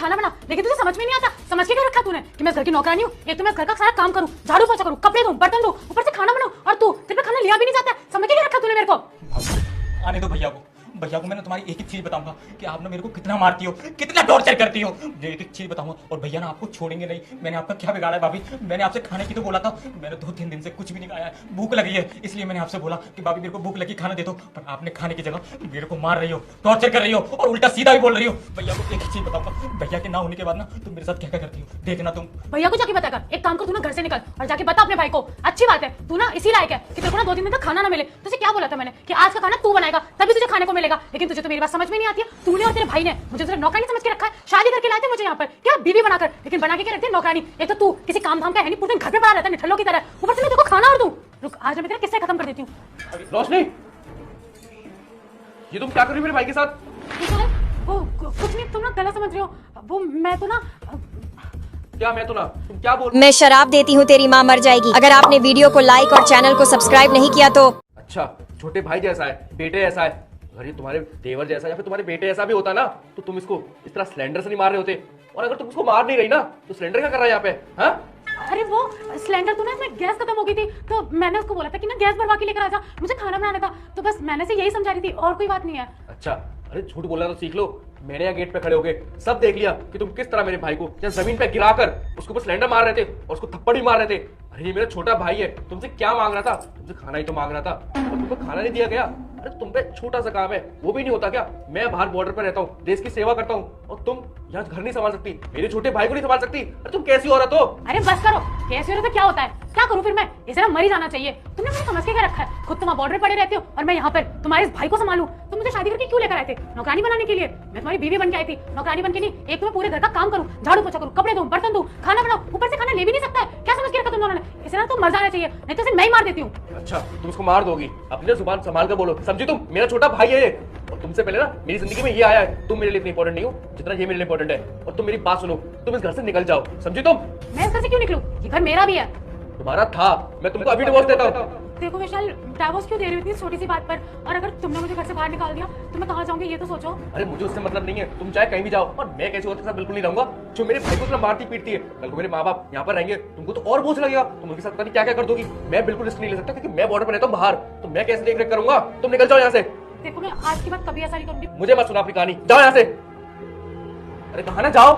खाना बना, लेकिन तुझे समझ में नहीं आता। समझ के क्या रखा तूने कि मैं घर की नौकरानी हूँ? एक तो मैं घर का सारा काम करूँ, झाड़ू पोछा करूँ, कपड़े धोऊं, बर्तन धोऊं, ऊपर से खाना बनाऊं, और तू तेरे पे खाना लिया भी नहीं जाता है। समझ के क्या रखा तूने मेरे को? आने दो भैया को मैं ना तुम्हारी एक ही चीज बताऊंगा कि आप ना मेरे को कितना मारती हो, कितना टॉर्चर करती हो। एक एक चीज बताऊंगा, और भैया ना आपको छोड़ेंगे नहीं। मैंने आपका क्या बिगाड़ा है भाभी? मैंने आपसे खाने की तो बोला था, मैंने 2-3 दिन से कुछ भी नहीं खाया है, भूख लगी है, इसलिए मैंने आपसे बोला कि भाभी मेरे को भूख लगी, खाना दे दो। पर आपने खाने की जगह मेरे को मार रही हो, टॉर्चर कर रही हो, और उल्टा सीधा भी बोल रही हो। भैया को एक ही चीज बताऊंगा, भैया के ना होने के बाद ना तुम मेरे साथ क्या क्या करती हो देखना तुम। भैया को जाके बता कर, एक काम कर, तू ना घर से निकल और जाके बता अपने भाई को। अच्छी बात है, तू ना इसी लायक है कि तेरे को ना 2-3 दिन तक खाना ना मिले। तुझे क्या बोला था मैंने कि आज का खाना तू बनाएगा, तभी तुझे खाने को मिलेगा। लेकिन तुझे तो मेरी बात समझ में नहीं आती है। तूने और तेरे भाई ने मुझे सिर्फ नौकरानी समझ के रखा है। शादी करके लाए थे मुझे यहाँ पर क्या बीवी बनाकर, लेकिन बना के क्या रखते हैं? नौकरानी। एक तो तू किसी काम धाम का है नहीं, पूरे दिन घर पे पड़ा रहता है निठल्लों की तरह, ऊपर से मैं तेरे को खाना और दूं। रुक, आज मैं तेरा किस्सा खत्म कर देती हूँ। रोशनी, ये तुम क्या कर रही हो मेरे भाई के साथ? वो कुछ नहीं, तुम ना गलत समझ रहे हो। वो मैं तो ना क्या मैं तो ना, तुम क्या बोल? मैं शराब देती हूँ तेरी माँ मर जाएगी। अगर आपने वीडियो को लाइक और चैनल को सब्सक्राइब नहीं किया तो। अच्छा, छोटे भाई जैसा है, बेटे जैसा है। अगर ये तुम्हारे देवर जैसा या फिर तुम्हारे बेटे जैसा भी होता ना, तो तुम इसको इस तरह सिलेंडर से नहीं मार रहे होते। और अगर तुम इसको मार नहीं रही ना, तो सिलेंडर क्या कर रहा है यहाँ पे? हाँ? अरे वो सिलेंडर तो ना इसमें गैस खत्म हो गई थी, तो मैंने उसको बोला था कि ना गैस भरवा के लेकर आ जा, मुझे खाना बनाना था। तो बस मैंने से यही समझा रही थी, और कोई बात नहीं है। अच्छा, अरे झूठ बोलना तो सीख लो। मैंने यहाँ गेट पे खड़े होके सब देख लिया कि तुम किस तरह मेरे भाई को यहाँ जमीन पे गिराकर उसके ऊपर सिलेंडर मार रहे थे और उसको थप्पड़ भी मार रहे थे। अरे ये मेरा छोटा भाई है, तुमसे क्या मांग रहा था? तुमसे खाना ही तो मांग रहा था, और तुमको खाना नहीं दिया गया। अरे तुम पे छोटा सा काम है, वो भी नहीं होता क्या? मैं बाहर बॉर्डर पर रहता हूँ, देश की सेवा करता हूँ, और तुम यहाँ घर नहीं संभाल सकती, मेरे छोटे भाई को नहीं संभाल सकती। अरे तुम कैसी औरत हो? अरे बस करो, कैसे हो तो क्या होता है? क्या करूं फिर मैं? इसे ना मर ही जाना चाहिए। तुमने मुझे समझ के क्या रखा है? खुद तुम बॉर्डर पड़े रहते हो और मैं यहाँ पर तुम्हारे इस भाई को संभालूं। तुम मुझे शादी करके क्यों लेकर आए थे? नौकरानी बनाने के लिए? मैं तुम्हारी बीवी बन के आई थी, नौकरानी बन के नहीं। एक तो मैं पूरे घर का काम करूं, झाड़ू पोछा करूं, कपड़े धोऊं, बर्तन धोऊं, खाना बनाऊं, ऊपर से खाना ले भी नहीं सकता है। क्या समझ के रखा तुम दोनों ने? इसे ना तो मर जाना चाहिए, नहीं तो इसे मैं ही मार देती हूँ। अच्छा, तुम उसको मार दोगी? अपनी जुबान संभाल कर बोलो, समझी तुम? मेरा छोटा भाई है ये, और तुमसे पहले ना मेरी जिंदगी में ये आया है। तुम मेरे लिए इतनी इंपॉर्टेंट नहीं हो जितना ये मेरे लिए इंपॉर्टेंट है। और तुम मेरी बात सुनो, तुम इस घर से निकल जाओ, समझी तुम? मैं इस घर से क्यों निकलूं? ये घर मेरा भी है। तुम्हारा था, मैं तुमको अभी डिवोर्स देता हूँ। देखो विशाल, डाइवोर्स क्यों दे रही थी छोटी सी बात पर? और अगर तुमने मुझे घर से बाहर निकाल दिया तो मैं कहाँ जाऊंगी ये तो सोचो। अरे मुझे उससे मतलब नहीं है, तुम चाहे कहीं भी जाओ, और मैं कैसे औरत के साथ बिल्कुल नहीं रहूंगा जो मेरे भाई को इतना मारती पीटती है। कल को मेरे माँ बाप यहाँ पर रहेंगे, तुमको तो और बोझ लगेगा, तुम उनके साथ पता नहीं क्या क्या कर दोगी। मैं बिल्कुल रिस्क नहीं ले सकता, क्योंकि मैं बॉर्डर पर रहता हूँ बाहर, तो मैं कैसे देख रेख करूंगा? तुम निकल जाओ यहाँ से। देखो मैं आज के बाद कभी ऐसा नहीं करूंगी। मुझे मत सुना अपनी कहानी, जाओ यहाँ से। अरे कहा ना जाओ।